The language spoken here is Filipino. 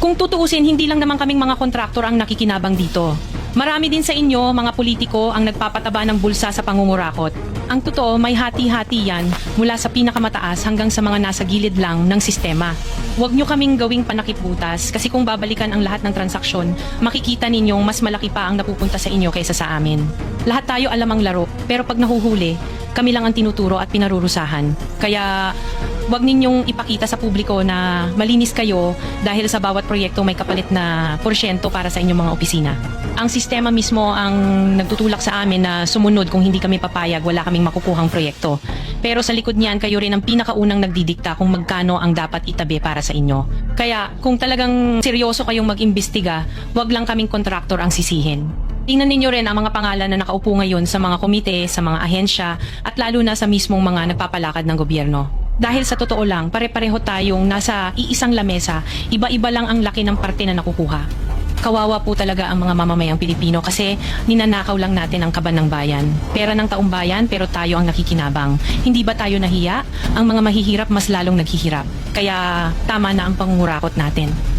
Kung tutuusin, hindi lang naman kaming mga kontraktor ang nakikinabang dito. Marami din sa inyo, mga politiko, ang nagpapataba ng bulsa sa pangungurakot. Ang totoo, may hati-hati yan mula sa pinakamataas hanggang sa mga nasa gilid lang ng sistema. Huwag nyo kaming gawing panakiputas kasi kung babalikan ang lahat ng transaksyon, makikita ninyong mas malaki pa ang napupunta sa inyo kaysa sa amin. Lahat tayo alam ang laro, pero pag nahuhuli, kami lang ang tinuturo at pinarurusahan. Kaya huwag ninyong ipakita sa publiko na malinis kayo dahil sa bawat proyekto may kapalit na porsyento para sa inyong mga opisina. Ang sistema mismo ang nagtutulak sa amin na sumunod kung hindi kami papayag, wala kaming makukuhang proyekto. Pero sa likod niyan, kayo rin ang pinakaunang nagdidikta kung magkano ang dapat itabi para sa inyo. Kaya kung talagang seryoso kayong mag-imbestiga, huwag lang kaming kontraktor ang sisihin. Tingnan ninyo rin ang mga pangalan na nakaupo ngayon sa mga komite, sa mga ahensya, at lalo na sa mismong mga nagpapalakad ng gobyerno. Dahil sa totoo lang, pare-pareho tayong nasa iisang lamesa, iba-iba lang ang laki ng parte na nakukuha. Kawawa po talaga ang mga mamamayang Pilipino kasi ninanakaw lang natin ang kaban ng bayan. Pera ng taong bayan pero tayo ang nakikinabang. Hindi ba tayo nahiya? Ang mga mahihirap mas lalong naghihirap. Kaya tama na ang pangungurakot natin.